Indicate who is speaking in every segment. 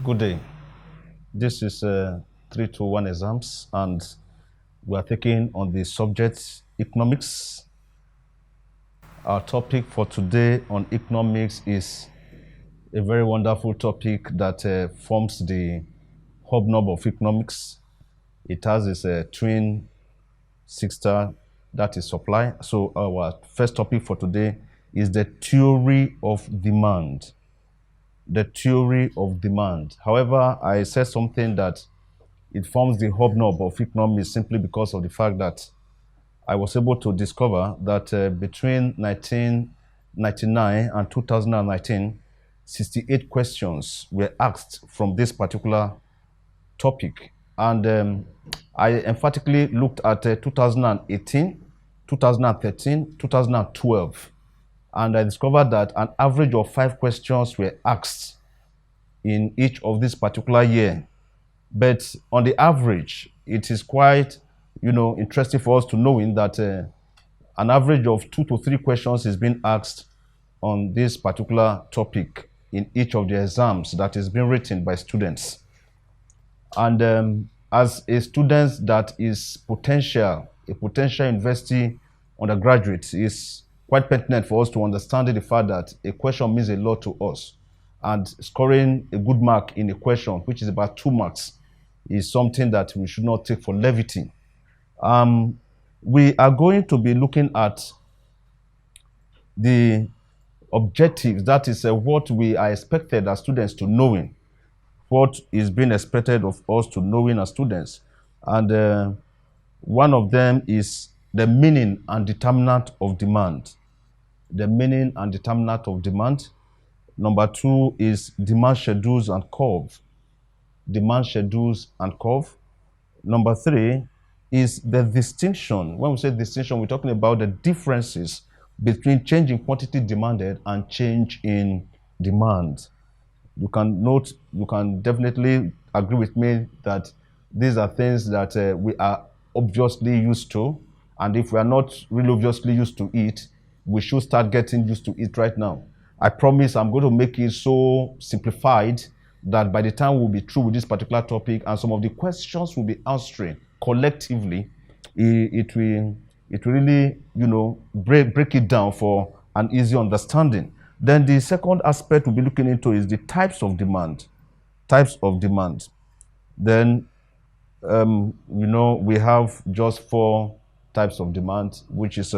Speaker 1: Good day. This is 321 exams, and we are taking on the subject economics. Our topic for today on economics is a very wonderful topic that forms the hobnob of economics. It has its twin sister, that is supply. So our first topic for today is the theory of demand. The theory of demand. However, I said something that it forms the hobnob of economics simply because of the fact that I was able to discover that between 1999 and 2019, 68 questions were asked from this particular topic. And I emphatically looked at 2018, 2013, 2012, and I discovered that an average of 5 questions were asked in each of this particular year. But on the average, it is quite, interesting for us to knowing that an average of 2 to 3 questions is being asked on this particular topic in each of the exams that is being written by students. And as a student that is a potential university undergraduate, is quite pertinent for us to understand the fact that a question means a lot to us. And scoring a good mark in a question, which is about 2 marks, is something that we should not take for levity. We are going to be looking at the objectives, that is what we are expected as students to knowing, what is being expected of us to knowing as students. And one of them is the meaning and determinant of demand. The meaning and determinant of demand. Number 2 is demand schedules and curve. Demand schedules and curve. Number 3 is the distinction. When we say distinction, we're talking about the differences between change in quantity demanded and change in demand. You can definitely agree with me that these are things that we are obviously used to, and if we are not really obviously used to it, we should start getting used to it right now. I promise I'm going to make it so simplified that by the time we'll be through with this particular topic and some of the questions we'll be answering collectively, it will really, break it down for an easy understanding. Then the second aspect we'll be looking into is the types of demand. Types of demand. Then, we have just 4 types of demand, which is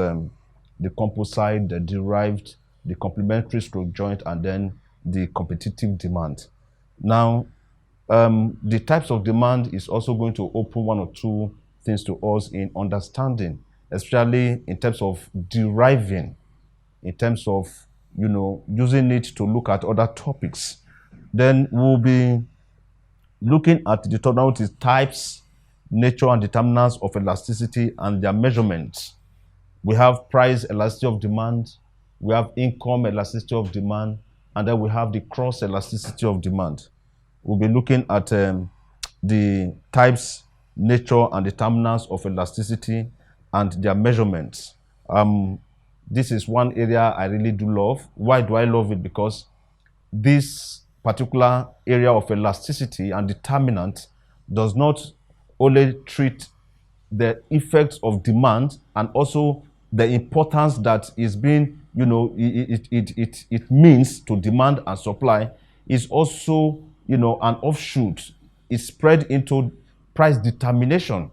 Speaker 1: the composite, the derived, the complementary stroke joint, and then the competitive demand. Now, the types of demand is also going to open 1 or 2 things to us in understanding, especially in terms of deriving, in terms of, using it to look at other topics. Then we'll be looking at the total types, nature and determinants of elasticity and their measurements. We have price elasticity of demand, we have income elasticity of demand, and then we have the cross elasticity of demand. We'll be looking at the types, nature, and determinants of elasticity and their measurements. This is one area I really do love. Why do I love it? Because this particular area of elasticity and determinant does not only treat the effects of demand and also the importance that is being, it means to demand and supply, is also, an offshoot. It's spread into price determination.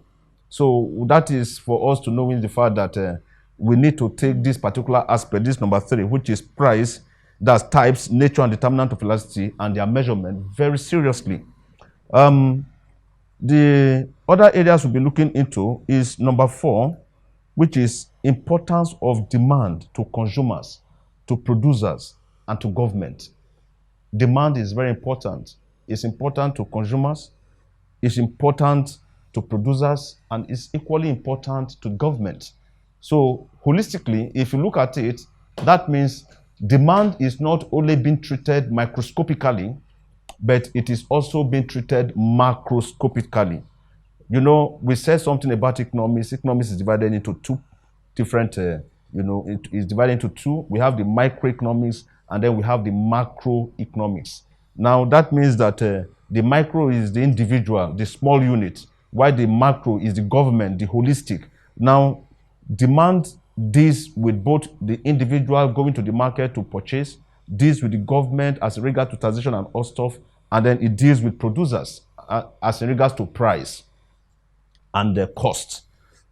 Speaker 1: So that is for us to know in the fact that we need to take this particular aspect, this number 3, which is price, that's types, nature, and determinant of elasticity, and their measurement very seriously. The other areas we'll be looking into is number 4, which is importance of demand to consumers, to producers, and to government. Demand is very important. It's important to consumers, it's important to producers, and it's equally important to government. So holistically, if you look at it, that means demand is not only being treated microscopically, but it is also being treated macroscopically. We said something about economics. Economics is divided into 2 different, it is divided into 2. We have the microeconomics and then we have the macroeconomics. Now, that means that The micro is the individual, the small unit, while the macro is the government, the holistic. Now, demand deals with both the individual going to the market to purchase, deals with the government as regards to taxation and all stuff, and then it deals with producers as in regards to price and the cost.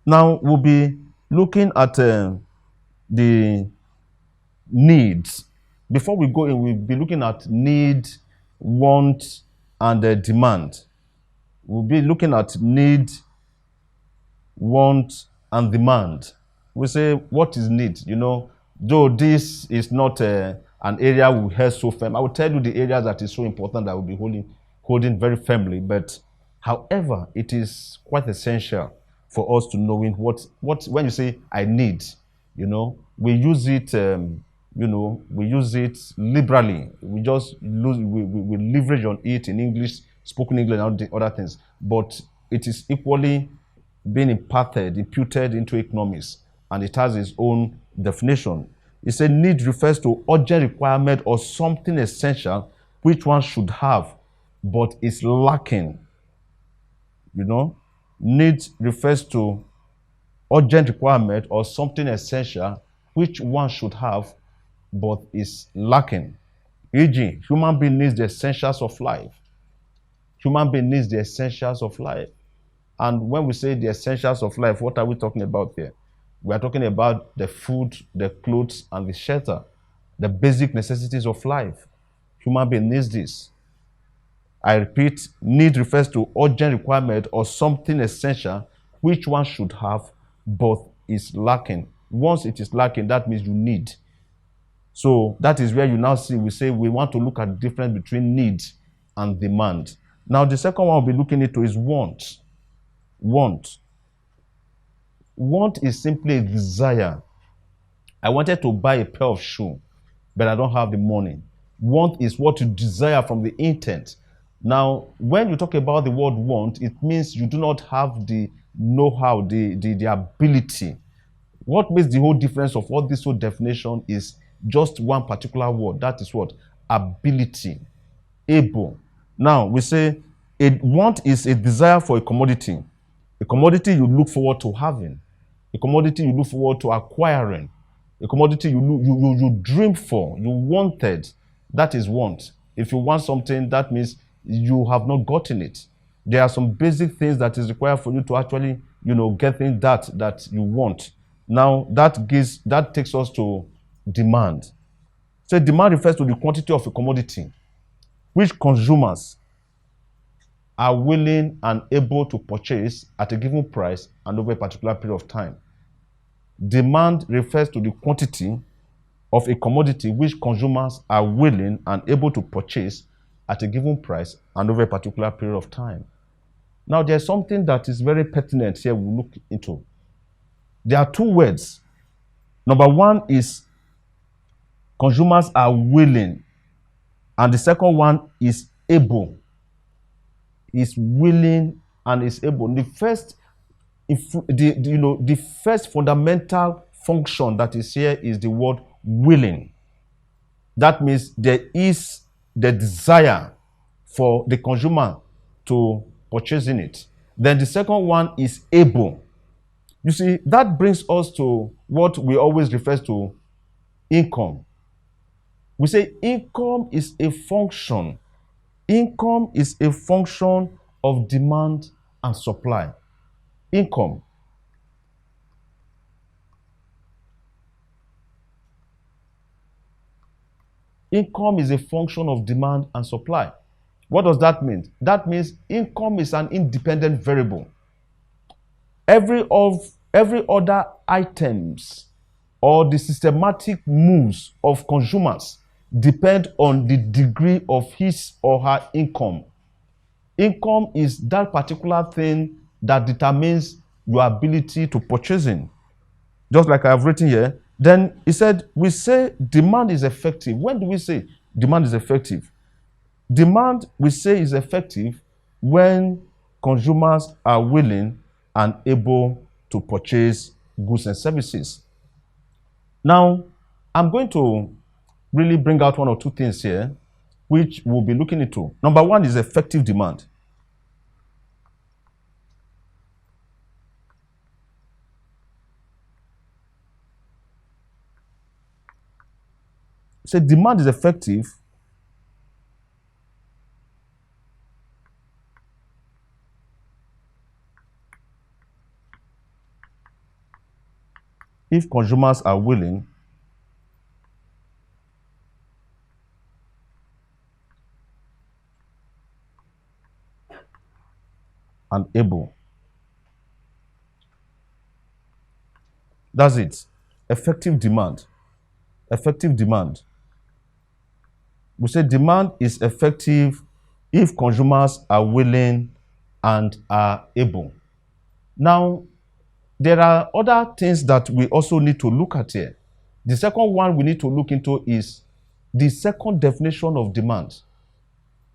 Speaker 1: Now, we'll be looking at the needs. Before we go in, we'll be looking at need, want, and demand. We'll be looking at need, want, and demand. We say, what is need? You know, though this is not an area we hold so firm, I will tell you the areas that is so important that we'll be holding very firmly. But however, it is quite essential for us to knowing what when you say I need, you know, we use it we use it liberally. We just we leverage on it in English, spoken English, and all the other things. But it is equally being imputed into economics, and it has its own definition. It said need refers to urgent requirement or something essential which one should have, but is lacking. You know, need refers to urgent requirement or something essential which one should have, but is lacking. E.g., human being needs the essentials of life. Human being needs the essentials of life. And when we say the essentials of life, what are we talking about here? We are talking about the food, the clothes, and the shelter, the basic necessities of life. Human being needs this. I repeat, need refers to urgent requirement or something essential which one should have, but is lacking. Once it is lacking, that means you need. So that is where you now see, we say we want to look at the difference between need and demand. Now, the second one we'll be looking into is want. Want. Want is simply a desire. I wanted to buy a pair of shoes, but I don't have the money. Want is what you desire from the intent. Now, when you talk about the word want, it means you do not have the know-how, the ability. What makes the whole difference of what this whole definition is just one particular word. That is what? Ability. Able. Now, we say a want is a desire for a commodity. A commodity you look forward to having. A commodity you look forward to acquiring. A commodity you dream for, you wanted. That is want. If you want something, that means you have not gotten it. There are some basic things that is required for you to actually, getting that you want. Now, that takes us to demand. So demand refers to the quantity of a commodity which consumers are willing and able to purchase at a given price and over a particular period of time. Demand refers to the quantity of a commodity which consumers are willing and able to purchase at a given price and over a particular period of time. Now, there's something that is very pertinent here we'll look into. There are two words. Number one is consumers are willing, and the second one is able. Is willing and is able. The first fundamental function that is here is the word willing. That means there is the desire for the consumer to purchasing it. Then the second one is able. You see, that brings us to what we always refer to income. We say income is a function. Income is a function of demand and supply. Income. Income is a function of demand and supply. What does that mean? That means income is an independent variable. Every other items or the systematic moves of consumers depend on the degree of his or her income. Income is that particular thing that determines your ability to purchasing. Just like I have written here. Then he said, we say demand is effective. When do we say demand is effective? Demand, we say, is effective when consumers are willing and able to purchase goods and services. Now, I'm going to really bring out one or two things here. which we'll be looking into. Number one is effective demand. So demand is effective if consumers are willing and able. That's it. Effective demand. Effective demand. We say demand is effective if consumers are willing and are able. Now, there are other things that we also need to look at here. The second one we need to look into is the second definition of demand.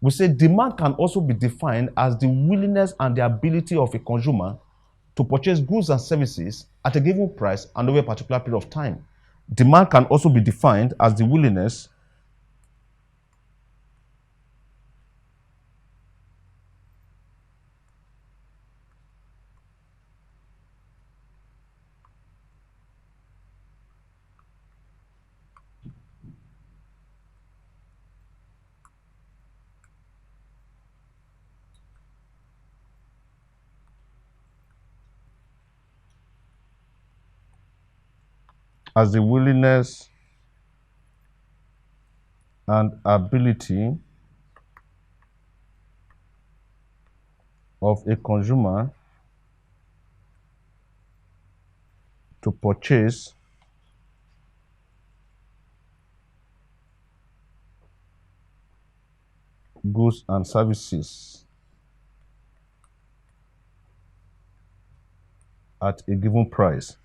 Speaker 1: We say demand can also be defined as the willingness and the ability of a consumer to purchase goods and services at a given price and over a particular period of time. Demand can also be defined as the willingness as the willingness and ability of a consumer to purchase goods and services at a given price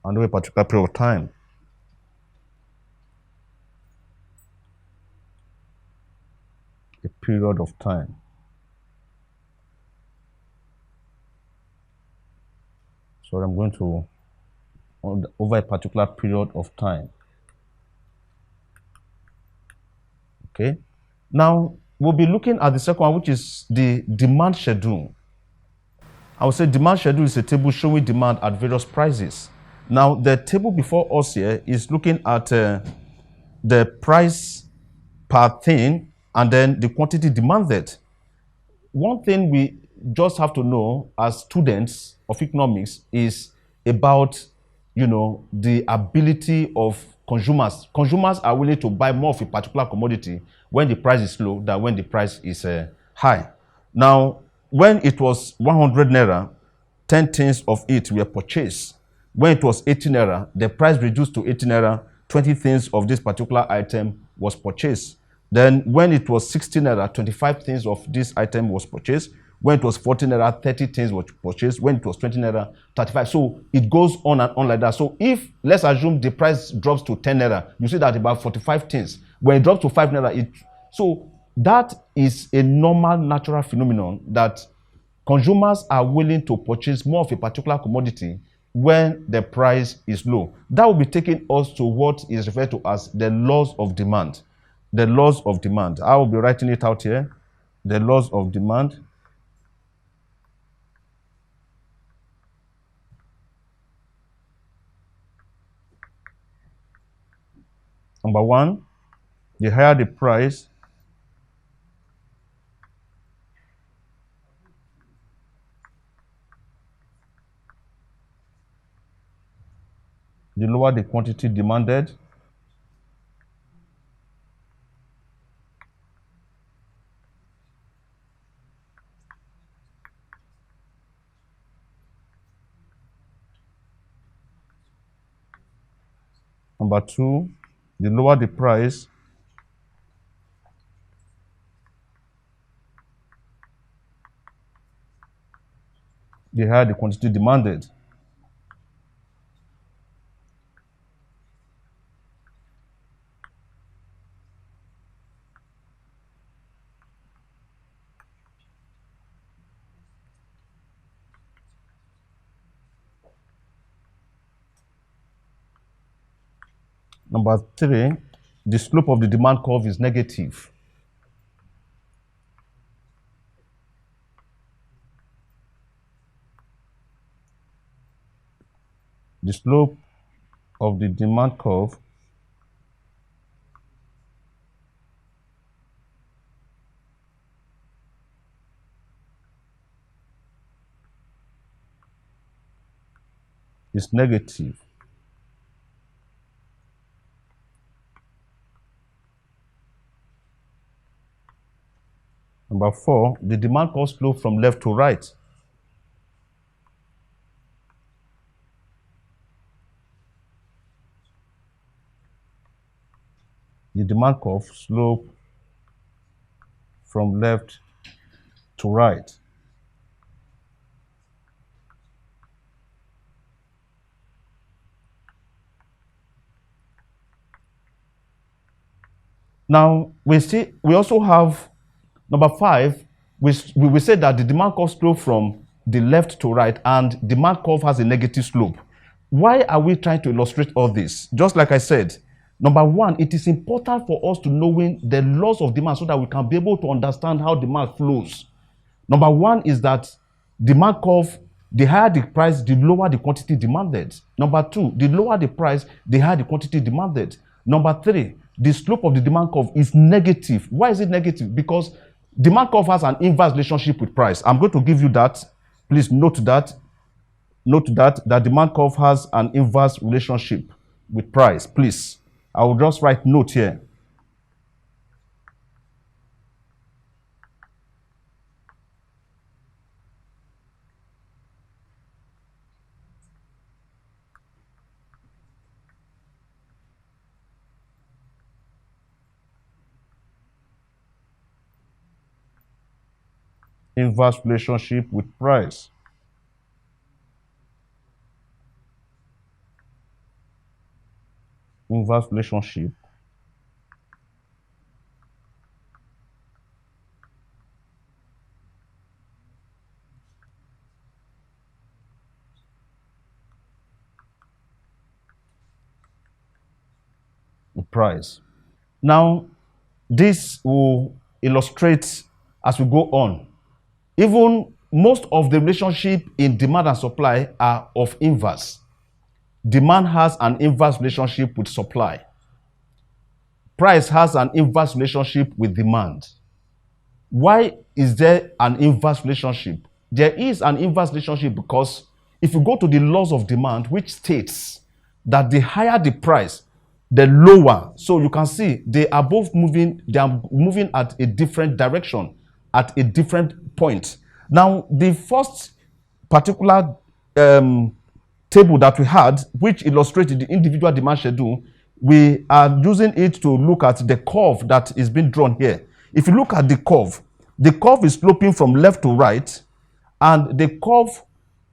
Speaker 1: and over a particular period of time. A period of time. So I'm going to over a particular period of time. Okay. Now we'll be looking at the second one, which is the demand schedule. I would say demand schedule is a table showing demand at various prices. Now the table before us here is looking at the price per thing and then the quantity demanded. One thing we just have to know as students of economics is about, the ability of consumers. Consumers are willing to buy more of a particular commodity when the price is low than when the price is high. Now, when it was 100 naira, 10 things of it were purchased. When it was 80 naira, the price reduced to 80 naira, 20 things of this particular item was purchased. Then when it was 16 naira, 25 things of this item was purchased. When it was 14 naira, 30 things were purchased. When it was 20 naira, 35. So it goes on and on like that. So if, let's assume the price drops to 10 naira, you see that about 45 things. When it drops to 5 naira, so that is a normal natural phenomenon that consumers are willing to purchase more of a particular commodity when the price is low. That will be taking us to what is referred to as the laws of demand. The laws of demand. I will be writing it out here. The laws of demand. Number one, the higher the price, the lower the quantity demanded. Number two, the lower the price, the higher the quantity demanded. Number 3, the slope of the demand curve is negative. The slope of the demand curve is negative. Number 4, the demand curve slope from left to right. The demand curve slope from left to right. Now, we also have number 5, we say that the demand curve slope from the left to right, and demand curve has a negative slope. Why are we trying to illustrate all this? Just like I said, number 1, it is important for us to knowing the laws of demand so that we can be able to understand how demand flows. Number 1 is that demand curve, the higher the price, the lower the quantity demanded. Number 2, the lower the price, the higher the quantity demanded. Number 3, the slope of the demand curve is negative. Why is it negative? Because demand curve has an inverse relationship with price. I'm going to give you that. Please note that. Note that demand curve has an inverse relationship with price. Please, I will just write note here. Inverse relationship with price. Inverse relationship with price. Now, this will illustrate as we go on. Even most of the relationship in demand and supply are of inverse. Demand has an inverse relationship with supply. Price has an inverse relationship with demand. Why is there an inverse relationship? There is an inverse relationship because if you go to the laws of demand, which states that the higher the price, the lower. So you can see they are both moving, they are moving at a different direction, at a different point. Now, the first particular table that we had, which illustrated the individual demand schedule, we are using it to look at the curve that is being drawn here. If you look at the curve is sloping from left to right, and the curve,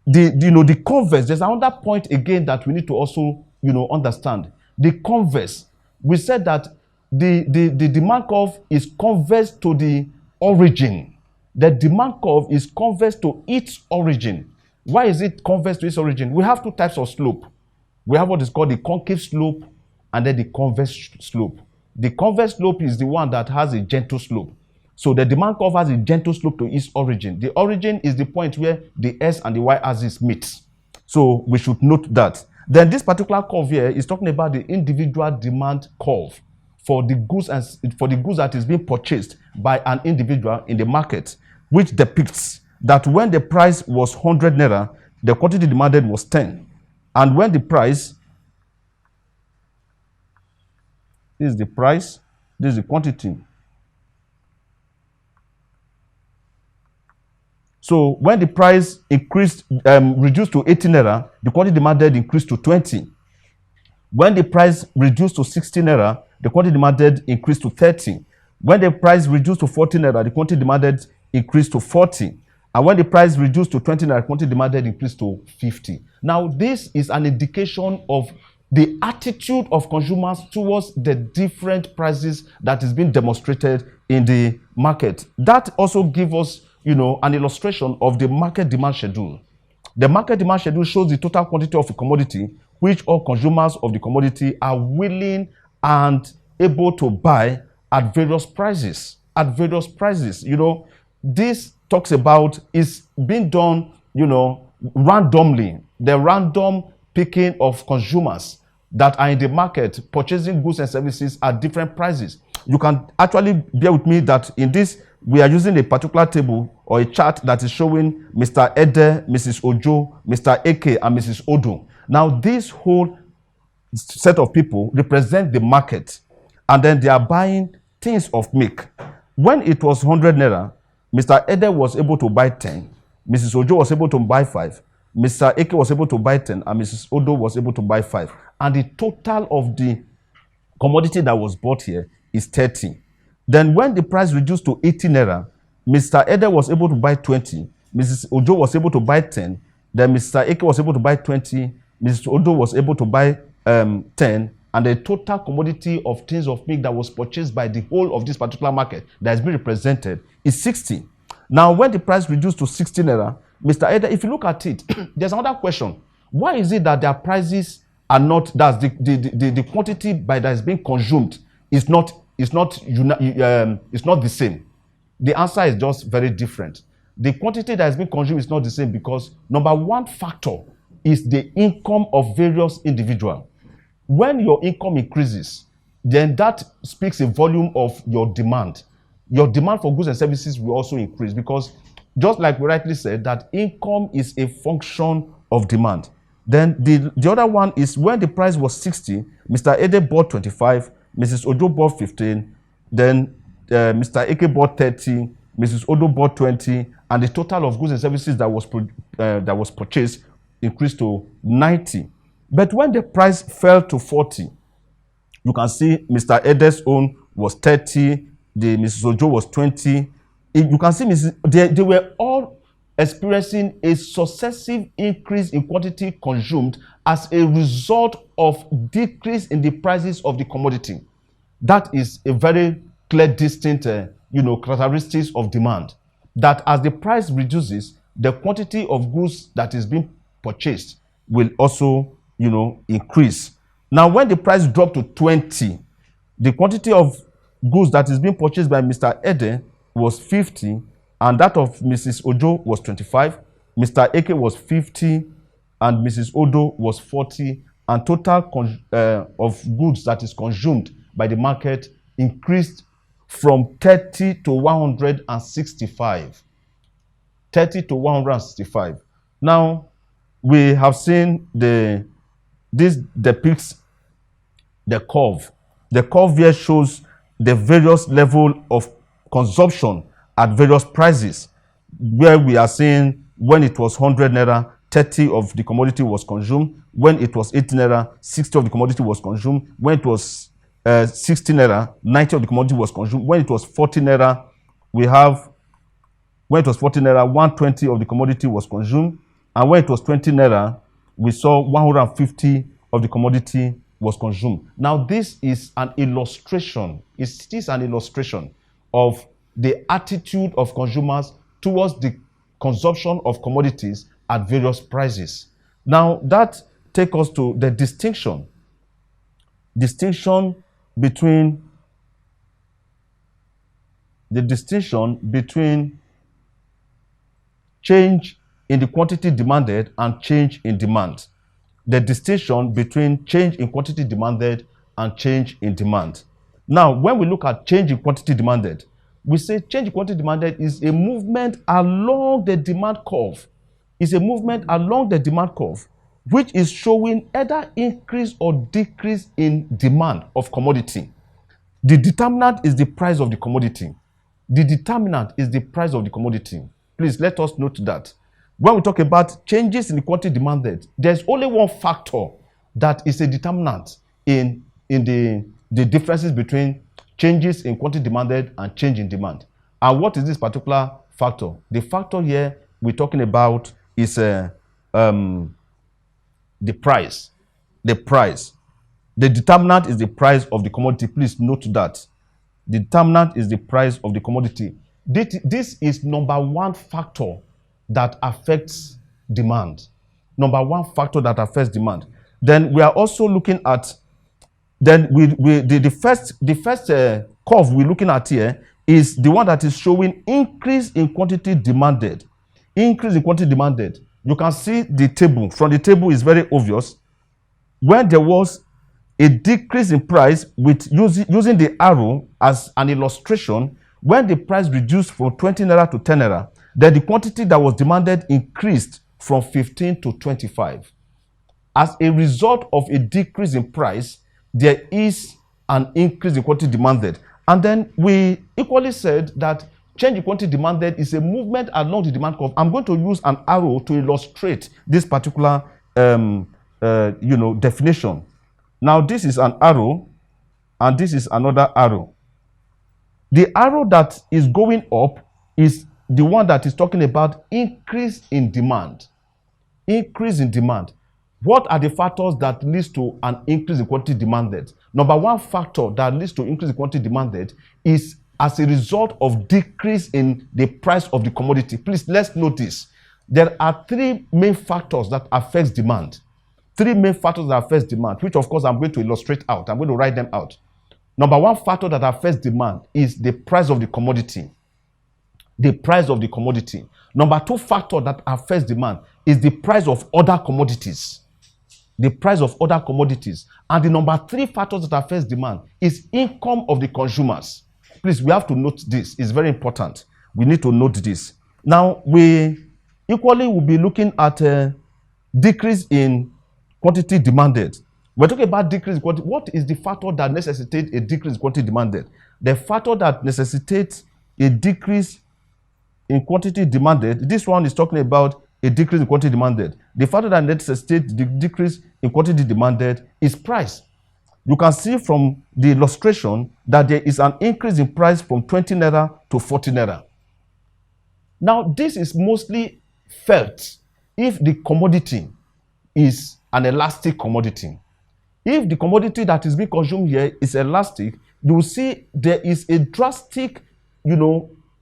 Speaker 1: the converse, there's another point again that we need to also, understand. The converse, we said that the demand curve is converse to the origin. The demand curve is converse to its origin. Why is it converse to its origin? We have two types of slope. We have what is called the concave slope and then the converse slope. The converse slope is the one that has a gentle slope. So the demand curve has a gentle slope to its origin. The origin is the point where the S and the Y axis meet. So we should note that. Then this particular curve here is talking about the individual demand curve for the goods that is being purchased by an individual in the market, which depicts that when the price was 100 naira, the quantity demanded was 10. And when the price, this is the price, this is the quantity. So when the price reduced to 80 naira, the quantity demanded increased to 20. When the price reduced to 60 naira, the quantity demanded increased to 30. When the price reduced to 40 naira, the quantity demanded increased to 40. And when the price reduced to 20 naira, the quantity demanded increased to 50. Now, this is an indication of the attitude of consumers towards the different prices that is being demonstrated in the market. That also gives us, an illustration of the market demand schedule. The market demand schedule shows the total quantity of a commodity which all consumers of the commodity are willing and able to buy at various prices. At various prices, this talks about is being done, randomly. The random picking of consumers that are in the market purchasing goods and services at different prices. You can actually bear with me that in this, we are using a particular table or a chart that is showing Mr. Ede, Mrs. Ojo, Mr. Eke, and Mrs. Odo. Now, this whole set of people represent the market, and then they are buying things of milk. When it was 100 naira, Mr. Ede was able to buy 10, Mrs. Ojo was able to buy 5, Mr. Eke was able to buy 10, and Mrs. Odo was able to buy 5. And the total of the commodity that was bought here is 30. Then when the price reduced to 80 naira, Mr. Ede was able to buy 20, Mrs. Ojo was able to buy 10, then Mr. Eke was able to buy 20, Mrs. Odo was able to buy 10, and the total commodity of tins of milk that was purchased by the whole of this particular market that has been represented is 60. Now, when the price reduced to 60 naira, Mr. Ede, if you look at it, there's another question. Why is it that their prices are not, that's the quantity by that is being consumed is not the same? The answer is just very different. The quantity that has been consumed is not the same because number one factor is the income of various individuals. When your income increases, then that speaks a volume of your demand. Your demand for goods and services will also increase because just like we rightly said, that income is a function of demand. Then the other one is when the price was 60, Mr. Ede bought 25, Mrs. Ojo bought 15, then Mr. Eke bought 30, Mrs. Odo bought 20, and the total of goods and services that was purchased increased to 90. But when the price fell to 40, you can see Mr. Ede's own was 30, the Mrs. Ojo was 20. You can see they were all experiencing a successive increase in quantity consumed as a result of decrease in the prices of the commodity. That is a very clear, distinct, characteristics of demand. That as the price reduces, the quantity of goods that is being purchased will also, increase. Now, when the price dropped to 20, the quantity of goods that is being purchased by Mr. Ede was 50, and that of Mrs. Ojo was 25, Mr. Eke was 50, and Mrs. Odo was 40, and total of goods that is consumed by the market increased from 30 to 165. 30 to 165. Now, we have seen this depicts the curve. The curve here shows the various level of consumption at various prices, where we are seeing when it was 100 naira, 30 of the commodity was consumed. When it was 80 naira, 60 of the commodity was consumed. When it was 60 naira, 90 of the commodity was consumed. When it was 40 naira, when it was 40 naira, 120 of the commodity was consumed. And when it was 20 naira, we saw 150 of the commodity was consumed. Now, this is an illustration. It is an illustration of the attitude of consumers towards the consumption of commodities at various prices. Now, that takes us to the distinction between change in the quantity demanded and change in demand. The distinction between change in quantity demanded and change in demand. Now, when we look at change in quantity demanded, we say change in quantity demanded is a movement along the demand curve. It's a movement along the demand curve, which is showing either increase or decrease in demand of commodity. The determinant is the price of the commodity. The determinant is the price of the commodity. Please let us note that. When we talk about changes in the quantity demanded, there's only one factor that is a determinant in the differences between changes in quantity demanded and change in demand. And what is this particular factor? The factor here we're talking about is the price. The price. The determinant is the price of the commodity. Please note that. The determinant is the price of the commodity. This is number one factor that affects demand. Number one factor that affects demand. Then we are also looking at, then the first curve we're looking at here is the one that is showing increase in quantity demanded. Increase in quantity demanded. You can see the table. From the table is very obvious. When there was a decrease in price with using the arrow as an illustration, when the price reduced from 20 naira to 10 naira, then the quantity that was demanded increased from 15 to 25. As a result of a decrease in price, there is an increase in quantity demanded. And then we equally said that change in quantity demanded is a movement along the demand curve. I'm going to use an arrow to illustrate this particular definition. Now, this is an arrow, and this is another arrow. The arrow that is going up is the one that is talking about increase in demand. Increase in demand. What are the factors that leads to an increase in quantity demanded? Number one factor that leads to increase in quantity demanded is as a result of decrease in the price of the commodity. Please, let's notice there are three main factors that affect demand. Three main factors that affect demand, which of course I'm going to illustrate out. I'm going to write them out. Number one factor that affects demand is the price of the commodity. The price of the commodity. Number two factor that affects demand is the price of other commodities. The price of other commodities. And the number three factors that affects demand is income of the consumers. Please, we have to note this. It's very important. We need to note this. Now, we equally will be looking at a decrease in quantity demanded. We're talking about decrease in quantity. What is the factor that necessitates a decrease in quantity demanded? The factor that necessitates a decrease in quantity demanded, this one is talking about a decrease in quantity demanded. The factor that necessitates the decrease in quantity demanded is price. You can see from the illustration that there is an increase in price from 20 naira to 40 naira. Now, this is mostly felt if the commodity is an elastic commodity. If the commodity that is being consumed here is elastic, you will see there is a drastic,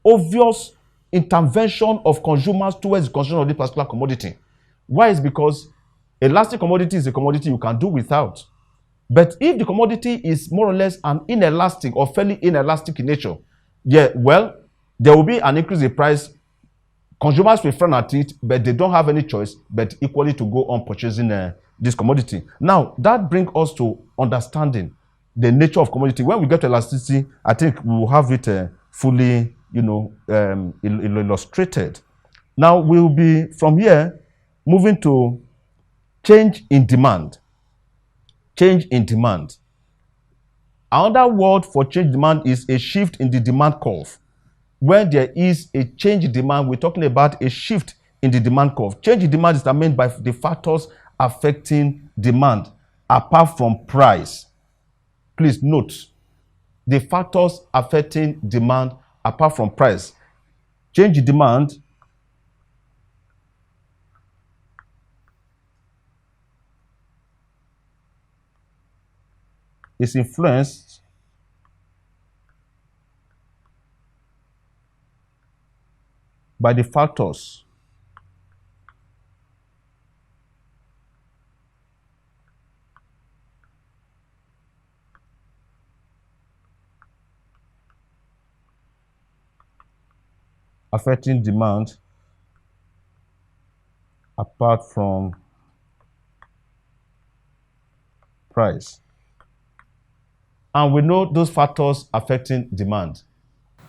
Speaker 1: obvious intervention of consumers towards the consumption of this particular commodity. Why? Is because elastic commodity is a commodity you can do without. But if the commodity is more or less an inelastic or fairly inelastic in nature, there will be an increase in price. Consumers will frown at it, but they don't have any choice but equally to go on purchasing this commodity. Now, that brings us to understanding the nature of commodity. When we get to elasticity, I think we will have it fully, illustrated. Now, we'll be, from here, moving to change in demand. Change in demand. Another word for change in demand is a shift in the demand curve. When there is a change in demand, we're talking about a shift in the demand curve. Change in demand is determined by the factors affecting demand apart from price. Please note the factors affecting demand apart from price. Change in demand is influenced by the factors affecting demand apart from price. And we know those factors affecting demand.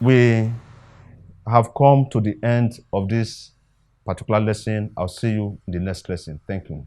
Speaker 1: We have come to the end of this particular lesson. I'll see you in the next lesson. Thank you.